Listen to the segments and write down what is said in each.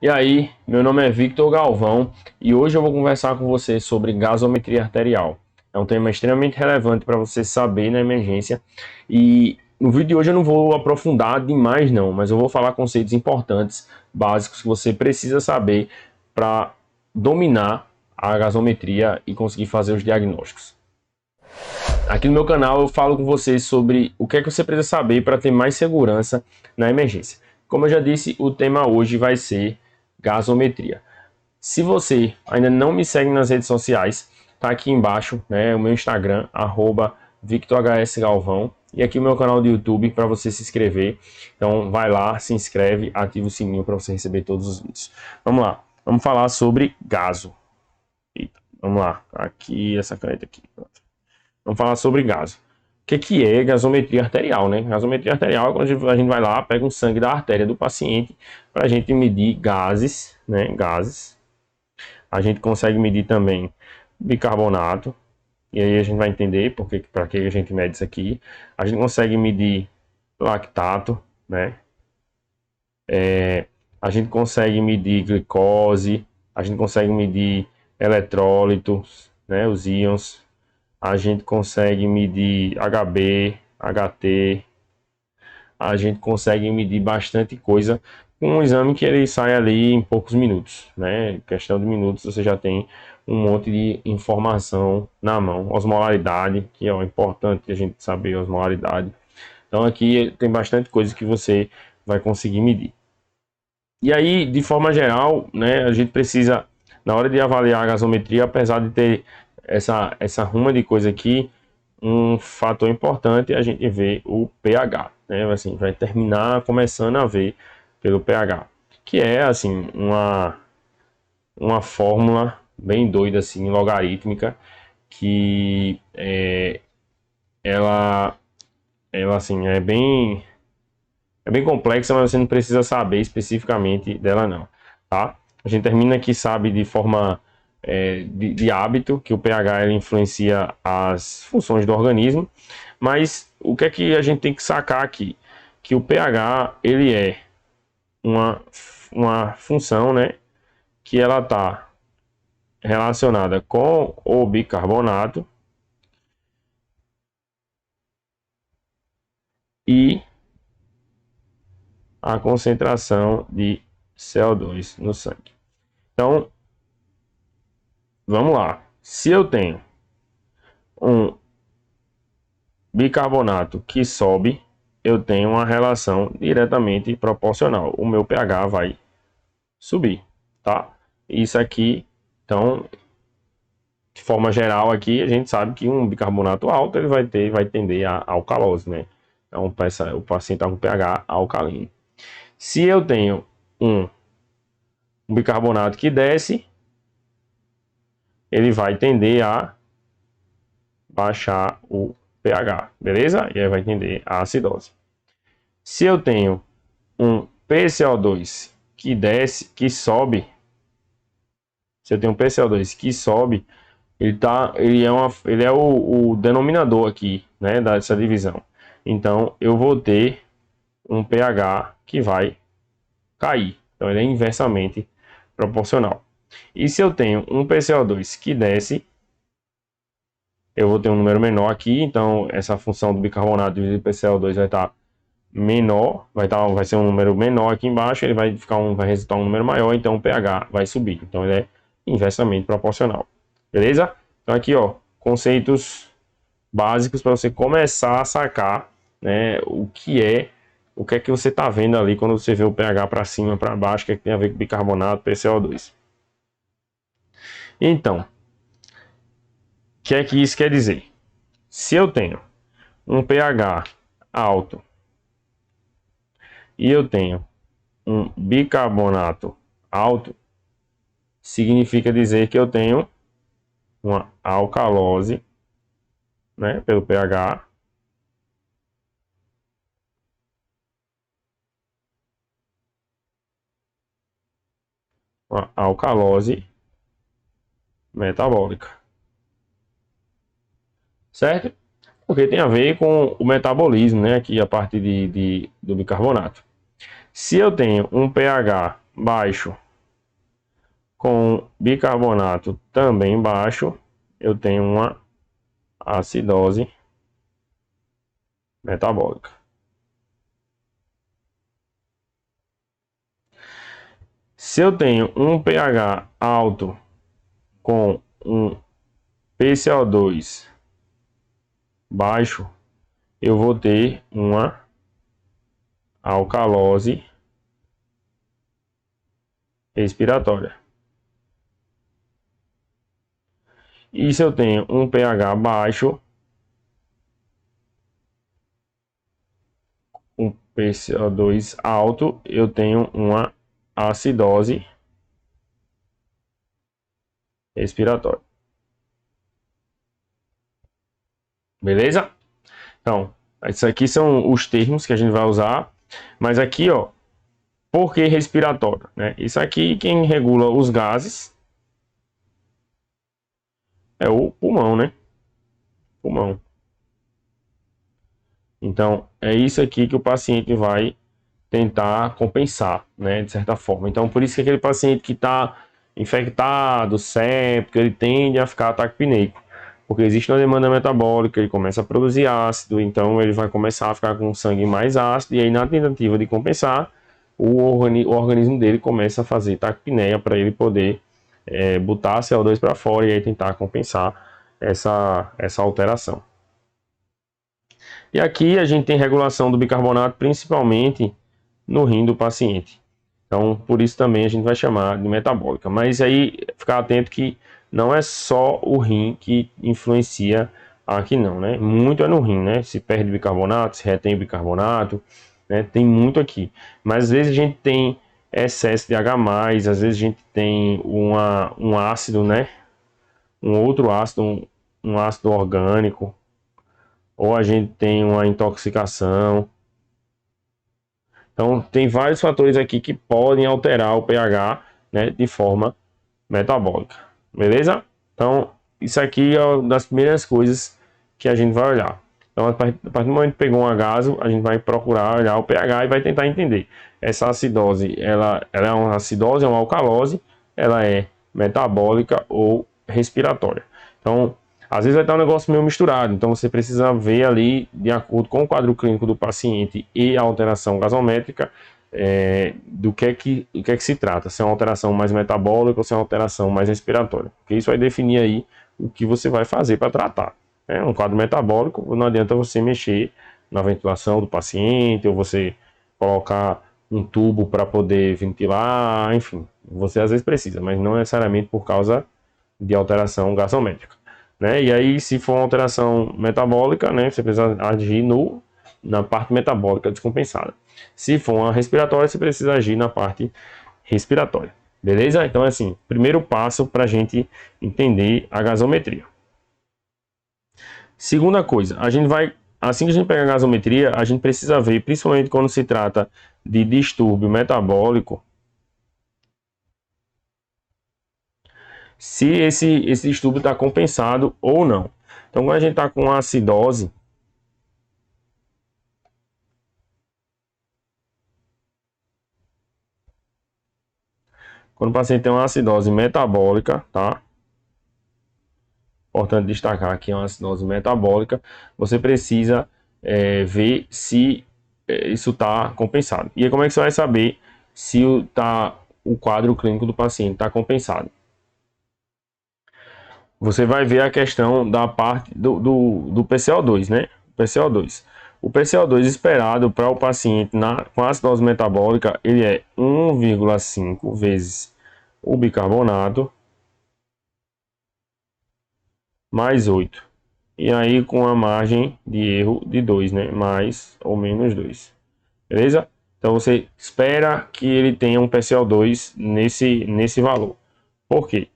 E aí, meu nome é Victor Galvão e hoje eu vou conversar com você sobre gasometria arterial. É um tema extremamente relevante para você saber na emergência e no vídeo de hoje eu não vou aprofundar demais não, mas eu vou falar conceitos importantes, básicos que você precisa saber para dominar a gasometria e conseguir fazer os diagnósticos. Aqui no meu canal eu falo com vocês sobre o que é que você precisa saber para ter mais segurança na emergência. Como eu já disse, o tema hoje vai ser gasometria. Se você ainda não me segue nas redes sociais, tá aqui embaixo, né, o meu Instagram, @VictorHSGalvão, e aqui o meu canal do YouTube para você se inscrever. Então vai lá, se inscreve, ativa o sininho para você receber todos os vídeos. Vamos lá, vamos falar sobre gaso. Eita, vamos lá, aqui essa caneta aqui. Vamos falar sobre gaso. O que é gasometria arterial, né? Gasometria arterial é quando a gente vai lá, pega o sangue da artéria do paciente para a gente medir gases, né? Gases. A gente consegue medir também bicarbonato, e aí a gente vai entender para que a gente mede isso aqui. A gente consegue medir lactato, né? A gente consegue medir glicose, a gente consegue medir eletrólitos, né? Os íons. A gente consegue medir HB, HT, a gente consegue medir bastante coisa com um exame que ele sai ali em poucos minutos, né? Em questão de minutos você já tem um monte de informação na mão. Osmolaridade, que é importante a gente saber a osmolaridade. Então aqui tem bastante coisa que você vai conseguir medir. E aí, de forma geral, né, a gente precisa, na hora de avaliar a gasometria, apesar de ter essa ruma de coisa aqui, um fator importante é a gente ver o pH, né? Assim, vai terminar começando a ver pelo pH, que é assim uma fórmula bem doida assim, logarítmica, que ela ela assim é bem complexa, mas você não precisa saber especificamente dela não, tá? A gente termina que sabe de forma de hábito que o pH ele influencia as funções do organismo, mas o que é que a gente tem que sacar aqui? Que o pH ele é uma função, né, que ela está relacionada com o bicarbonato e a concentração de CO2 no sangue. Então, vamos lá. Se eu tenho um bicarbonato que sobe, eu tenho uma relação diretamente proporcional. O meu pH vai subir, tá? Isso aqui, então, de forma geral aqui, a gente sabe que um bicarbonato alto ele vai tender a alcalose, né? Então, o paciente está com pH alcalino. Se eu tenho um bicarbonato que desce, ele vai tender a baixar o pH, beleza? E aí vai tender a acidose. Se eu tenho um PCO2 que desce, que sobe, se eu tenho um PCO2 que sobe, ele é o denominador aqui, né, dessa divisão. Então eu vou ter um pH que vai cair. Então ele é inversamente proporcional. E se eu tenho um PCO2 que desce, eu vou ter um número menor aqui, então essa função do bicarbonato dividido por PCO2 vai estar menor, vai ser um número menor aqui embaixo, ele vai resultar um número maior, então o pH vai subir. Então ele é inversamente proporcional. Beleza? Então aqui, ó, conceitos básicos para você começar a sacar, né, o que é que você está vendo ali quando você vê o pH para cima, para baixo, o que é que tem a ver com bicarbonato, PCO2. Então, o que é que isso quer dizer? Se eu tenho um pH alto e eu tenho um bicarbonato alto, significa dizer que eu tenho uma alcalose, né, pelo pH, uma alcalose metabólica, certo? Porque tem a ver com o metabolismo, né, aqui a parte do bicarbonato. Se eu tenho um pH baixo com bicarbonato também baixo, eu tenho uma acidose metabólica. Se eu tenho um pH alto com um PCO2 baixo, eu vou ter uma alcalose respiratória. E se eu tenho um pH baixo, um PCO2 alto, eu tenho uma acidose respiratória. Beleza? Então, esses aqui são os termos que a gente vai usar. Mas aqui, ó, por que respiratório, né? Isso aqui, quem regula os gases é o pulmão, né? Pulmão. Então, é isso aqui que o paciente vai tentar compensar, né? De certa forma. Então, por isso que aquele paciente que está infectado, séptico, ele tende a ficar taquipneico. Porque existe uma demanda metabólica, ele começa a produzir ácido, então ele vai começar a ficar com sangue mais ácido, e aí na tentativa de compensar, o organismo dele começa a fazer taquipneia para ele poder botar CO2 para fora e aí tentar compensar essa alteração. E aqui a gente tem regulação do bicarbonato principalmente no rim do paciente. Então, por isso também a gente vai chamar de metabólica. Mas aí, ficar atento que não é só o rim que influencia aqui não, né? Muito é no rim, né? Se perde bicarbonato, se retém bicarbonato, né? Tem muito aqui. Mas às vezes a gente tem excesso de H+, às vezes a gente tem um ácido, né? Um outro ácido, um ácido orgânico, ou a gente tem uma intoxicação. Então, tem vários fatores aqui que podem alterar o pH, né, de forma metabólica. Beleza? Então, isso aqui é uma das primeiras coisas que a gente vai olhar. Então, a partir do momento que pegou um agaso, a gente vai procurar olhar o pH e vai tentar entender. Essa acidose, ela é uma acidose, é uma alcalose, ela é metabólica ou respiratória. Então, às vezes vai estar um negócio meio misturado, então você precisa ver ali, de acordo com o quadro clínico do paciente e a alteração gasométrica, do que é que se trata, se é uma alteração mais metabólica ou se é uma alteração mais respiratória, porque isso vai definir aí o que você vai fazer para tratar. Um quadro metabólico, não adianta você mexer na ventilação do paciente, ou você colocar um tubo para poder ventilar, enfim, você às vezes precisa, mas não necessariamente por causa de alteração gasométrica. Né? E aí, se for uma alteração metabólica, né, você precisa agir na parte metabólica descompensada. Se for uma respiratória, você precisa agir na parte respiratória. Beleza? Então, assim, primeiro passo para a gente entender a gasometria. Segunda coisa, assim que a gente pega a gasometria, a gente precisa ver, principalmente quando se trata de distúrbio metabólico, se esse distúrbio está compensado ou não. Então, quando a gente está com acidose, quando o paciente tem uma acidose metabólica, tá? Importante destacar que é uma acidose metabólica, você precisa ver se isso está compensado. E aí, como é que você vai saber se o quadro clínico do paciente está compensado? Você vai ver a questão da parte do PCO2, né? PCO2. O PCO2 esperado para o paciente com acidose metabólica, ele é 1,5 vezes o bicarbonato mais 8. E aí com a margem de erro de 2, né? Mais ou menos 2. Beleza? Então você espera que ele tenha um PCO2 nesse valor. Por quê?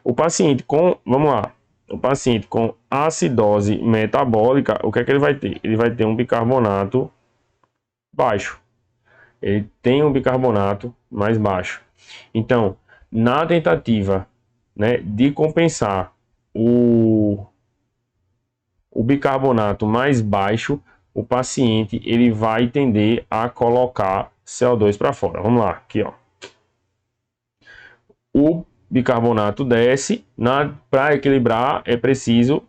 O paciente vamos lá, o paciente com acidose metabólica, o que é que ele vai ter? Ele vai ter um bicarbonato baixo. Ele tem um bicarbonato mais baixo. Então, na tentativa, né, de compensar o bicarbonato mais baixo, o paciente ele vai tender a colocar CO2 para fora. Vamos lá, aqui ó. O bicarbonato desce, para equilibrar é preciso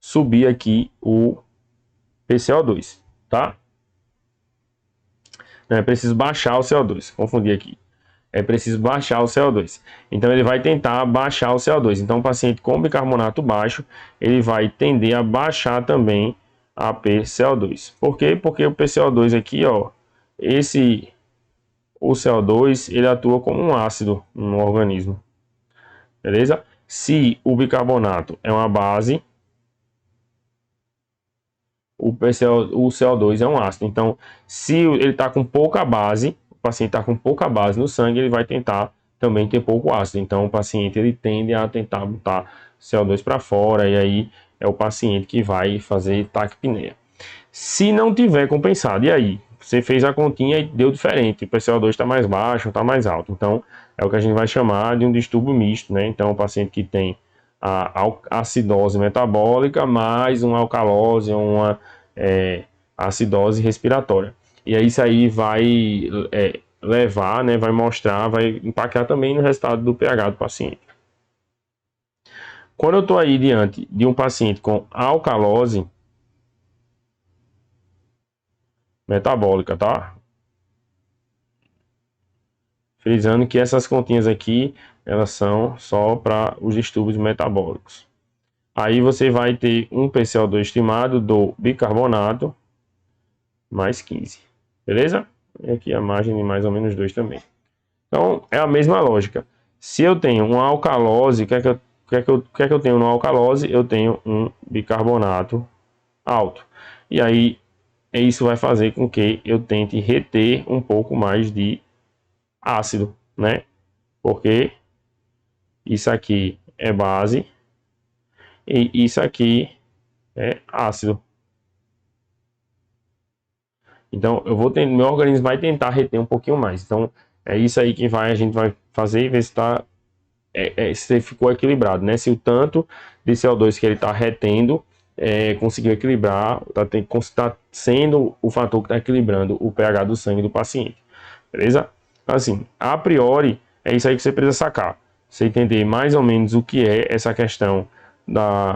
subir aqui o PCO2, tá? Não é preciso baixar o CO2, confundi aqui. É preciso baixar o CO2. Então ele vai tentar baixar o CO2. Então o paciente com bicarbonato baixo, ele vai tender a baixar também a PCO2. Por quê? Porque o PCO2 aqui, ó, o CO2, ele atua como um ácido no organismo. Beleza? Se o bicarbonato é uma base, o CO2 é um ácido. Então, se ele está com pouca base, o paciente está com pouca base no sangue, ele vai tentar também ter pouco ácido. Então, o paciente ele tende a tentar botar CO2 para fora, e aí é o paciente que vai fazer taquipneia. Se não tiver compensado, e aí? Você fez a continha e deu diferente, o PCO2 está mais baixo, está mais alto. Então, é o que a gente vai chamar de um distúrbio misto, né? Então, o paciente que tem a acidose metabólica mais uma alcalose, uma acidose respiratória. E aí isso aí vai levar, né, vai mostrar, vai impactar também no resultado do pH do paciente. Quando eu estou aí diante de um paciente com alcalose metabólica, tá? Frisando que essas continhas aqui, elas são só para os distúrbios metabólicos. Aí você vai ter um PCO2 estimado do bicarbonato mais 15. Beleza? E aqui a margem de mais ou menos 2 também. Então, é a mesma lógica. Se eu tenho uma alcalose, o que é que eu tenho no alcalose? Eu tenho um bicarbonato alto. E aí, isso vai fazer com que eu tente reter um pouco mais de ácido, né? Porque isso aqui é base e isso aqui é ácido. Então, meu organismo vai tentar reter um pouquinho mais. Então, é isso aí que a gente vai fazer e ver se se ficou equilibrado, né? Se o tanto de CO2 que ele está retendo conseguiu equilibrar, está sendo o fator que está equilibrando o pH do sangue do paciente. Beleza? Assim, a priori, é isso aí que você precisa sacar. Você entender mais ou menos o que é essa questão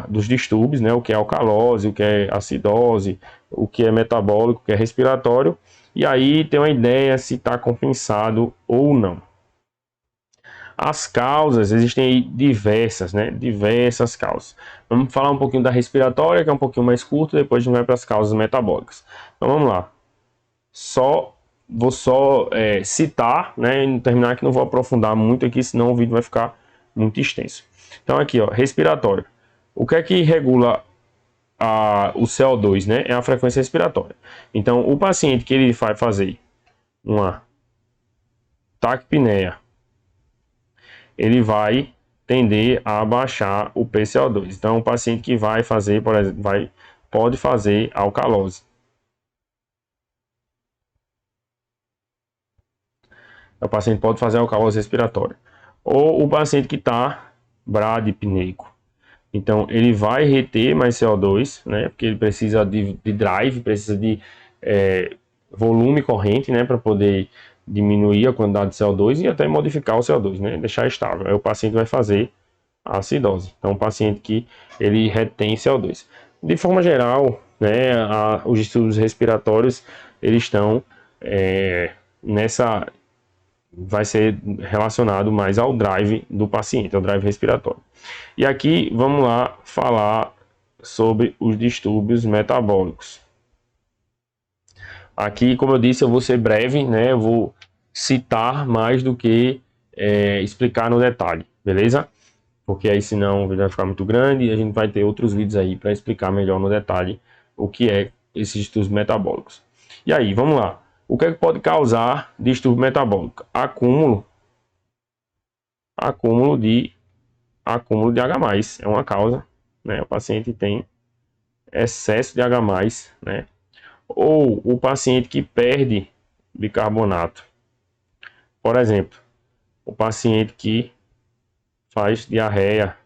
dos distúrbios, né? O que é alcalose, o que é acidose, o que é metabólico, o que é respiratório. E aí ter uma ideia se está compensado ou não. As causas, existem aí diversas, né? Diversas causas. Vamos falar um pouquinho da respiratória, que é um pouquinho mais curto, depois a gente vai para as causas metabólicas. Então vamos lá. Vou só citar, né? E terminar que não vou aprofundar muito aqui, senão o vídeo vai ficar muito extenso. Então aqui, ó, respiratório. O que é que regula o CO2, né? É a frequência respiratória. Então o paciente que ele vai fazer uma taquipneia, ele vai tender a baixar o PCO2. Então, o paciente que vai fazer, por exemplo, pode fazer alcalose. O paciente pode fazer alcalose respiratória. Ou o paciente que está bradipneico. Então, ele vai reter mais CO2, né? Porque ele precisa de drive, precisa de volume corrente, né? Para poder diminuir a quantidade de CO2 e até modificar o CO2, né? Deixar estável. Aí o paciente vai fazer a acidose. Então, o paciente que ele retém CO2. De forma geral, né? Os distúrbios respiratórios, eles estão vai ser relacionado mais ao drive do paciente, ao drive respiratório. E aqui vamos lá falar sobre os distúrbios metabólicos. Aqui, como eu disse, eu vou ser breve, né? Eu vou citar mais do que explicar no detalhe, beleza? Porque aí senão o vídeo vai ficar muito grande e a gente vai ter outros vídeos aí para explicar melhor no detalhe o que é esses distúrbios metabólicos. E aí, vamos lá. O que é que pode causar distúrbio metabólico? Acúmulo de H+, é uma causa, né? O paciente tem excesso de H+, né? Ou o paciente que perde bicarbonato. Por exemplo, o paciente que faz diarreia,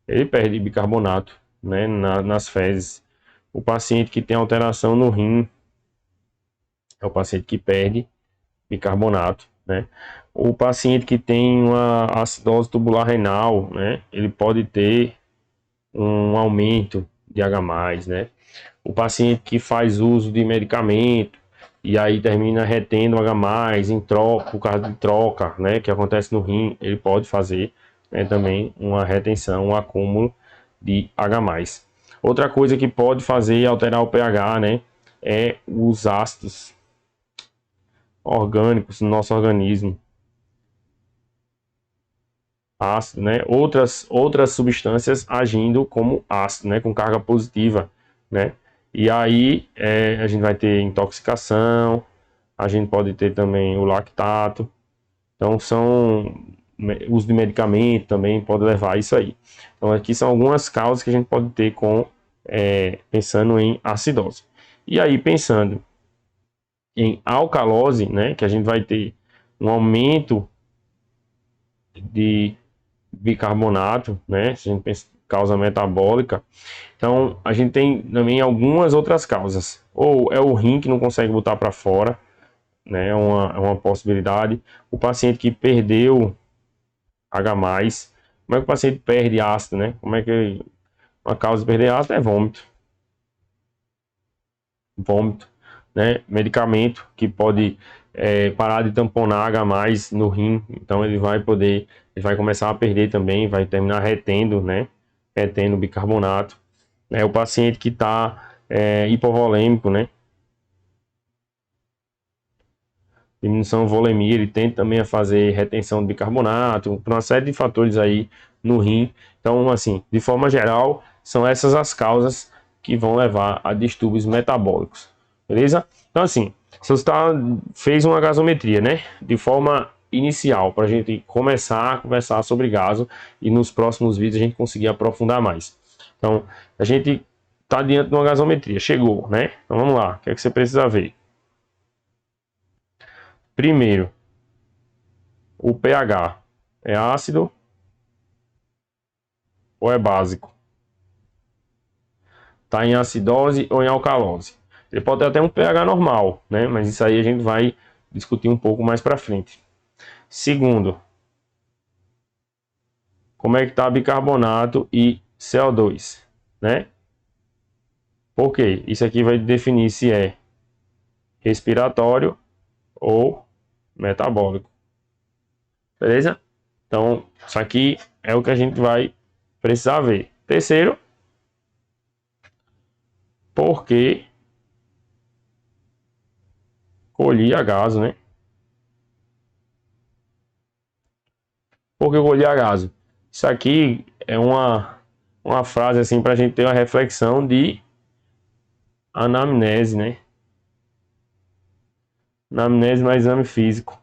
ele perde bicarbonato, né, nas fezes. O paciente que tem alteração no rim é o paciente que perde bicarbonato. né? O paciente que tem uma acidose tubular renal, né? Ele pode ter um aumento de H+, né? O paciente que faz uso de medicamento e aí termina retendo H+, em troca, por causa de troca, né? Que acontece no rim, ele pode fazer, né, também uma retenção, um acúmulo de H+. Outra coisa que pode fazer alterar o pH, né? É os ácidos orgânicos no nosso organismo. Ácido, né? Outras substâncias agindo como ácido, né? Com carga positiva, né? E aí a gente vai ter intoxicação, a gente pode ter também o lactato. Então uso de medicamento também pode levar a isso aí. Então aqui são algumas causas que a gente pode ter pensando em acidose. E aí pensando em alcalose, né? Que a gente vai ter um aumento de bicarbonato, né? Se a gente pensa em causa metabólica. Então, a gente tem também algumas outras causas. Ou é o rim que não consegue botar para fora, né? É uma possibilidade. O paciente que perdeu H+. Como é que o paciente perde ácido, né? Como é que uma causa de perder ácido é vômito. Vômito, né? Medicamento que pode parar de tamponar H+ no rim, então ele vai começar a perder também, vai terminar retendo, né? Retendo bicarbonato. O paciente que está hipovolêmico, né? Diminuição de volemia, ele tende também a fazer retenção de bicarbonato, por uma série de fatores aí no rim. Então, assim, de forma geral, são essas as causas que vão levar a distúrbios metabólicos, beleza? Então, assim, se você fez uma gasometria, né, de forma inicial, para a gente começar a conversar sobre gaso e nos próximos vídeos a gente conseguir aprofundar mais. Então, a gente está diante de uma gasometria, chegou, né? Então, vamos lá, o que é que você precisa ver? Primeiro, o pH é ácido ou é básico? Está em acidose ou em alcalose? Ele pode ter até um pH normal, né? Mas isso aí a gente vai discutir um pouco mais para frente. Segundo, como é que está bicarbonato e CO2, né? Por quê? Isso aqui vai definir se é respiratório ou metabólico. Beleza? Então, isso aqui é o que a gente vai precisar ver. Terceiro, por que colhi a gaso, né? Por que colhi a gaso? Isso aqui é uma frase assim para a gente ter uma reflexão de anamnese, né? Anamnese mais exame físico.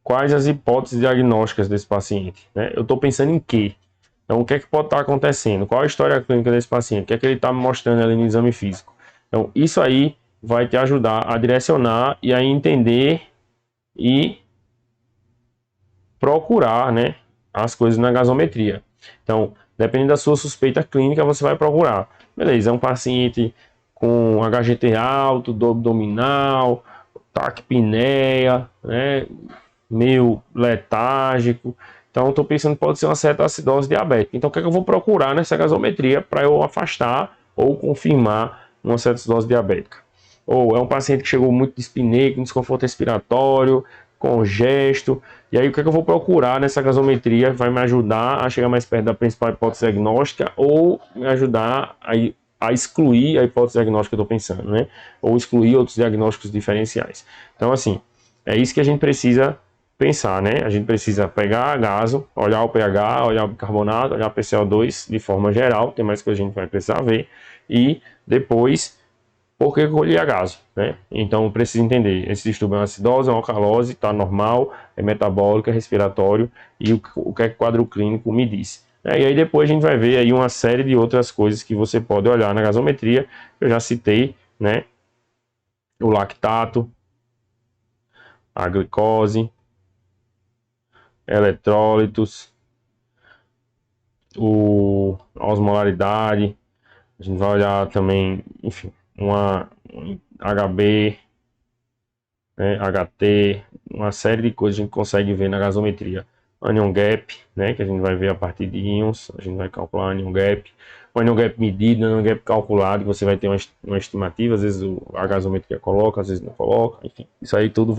Quais as hipóteses diagnósticas desse paciente, né? Eu estou pensando em quê? Então, o que é que pode estar acontecendo? Qual a história clínica desse paciente? O que é que ele está me mostrando ali no exame físico? Então, isso aí vai te ajudar a direcionar e a entender e procurar, né, as coisas na gasometria. Então, dependendo da sua suspeita clínica, você vai procurar. Beleza, é um paciente com HGT alto, dor abdominal, taquipneia, né, meio letárgico. Então, estou pensando que pode ser uma cetoacidose diabética. Então, o que é que eu vou procurar nessa gasometria para eu afastar ou confirmar uma cetoacidose diabética? Ou é um paciente que chegou muito dispneico, com desconforto respiratório, congesto. E aí, o que é que eu vou procurar nessa gasometria? Vai me ajudar a chegar mais perto da principal hipótese diagnóstica ou me ajudar a excluir a hipótese diagnóstica que eu estou pensando, né? Ou excluir outros diagnósticos diferenciais. Então, assim, é isso que a gente precisa pensar, né? A gente precisa pegar a gaso, olhar o pH, olhar o bicarbonato, olhar o PCO2 de forma geral, tem mais que a gente vai precisar ver, e depois por que colhi a gaso, né? Então precisa entender, esse distúrbio é uma acidose, é uma alcalose, está normal, é metabólico, é respiratório, e o que é que o quadro clínico me diz. E aí depois a gente vai ver aí uma série de outras coisas que você pode olhar na gasometria, eu já citei, né? O lactato, a glicose, eletrólitos, a osmolaridade, a gente vai olhar também, enfim, HB, né, HT, uma série de coisas a gente consegue ver na gasometria. Anion Gap, né, que a gente vai ver a partir de íons, a gente vai calcular Anion Gap. O Anion Gap medido, Anion Gap calculado, você vai ter uma estimativa, às vezes a gasometria coloca, às vezes não coloca, enfim. Isso aí tudo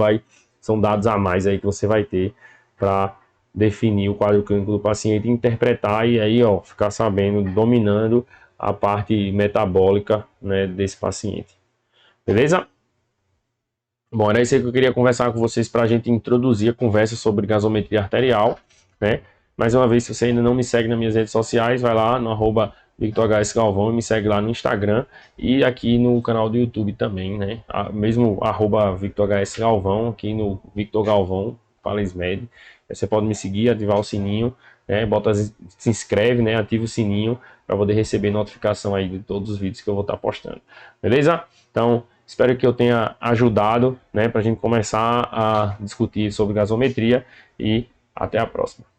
são dados a mais aí que você vai ter para definir o quadro clínico do paciente, interpretar e aí, ó, ficar sabendo, dominando a parte metabólica, né, desse paciente. Beleza? Bom, era isso aí que eu queria conversar com vocês para a gente introduzir a conversa sobre gasometria arterial, né? Mais uma vez, se você ainda não me segue nas minhas redes sociais, vai lá no @VictorHSGalvão e me segue lá no Instagram e aqui no canal do YouTube também, né? Mesmo @VictorHSGalvão, aqui no Victor Galvão, Palesmed. Você pode me seguir, ativar o sininho, né? Se inscreve, né? Ativa o sininho para poder receber notificação aí de todos os vídeos que eu vou estar postando. Beleza? Então, espero que eu tenha ajudado, né, para a gente começar a discutir sobre gasometria e até a próxima.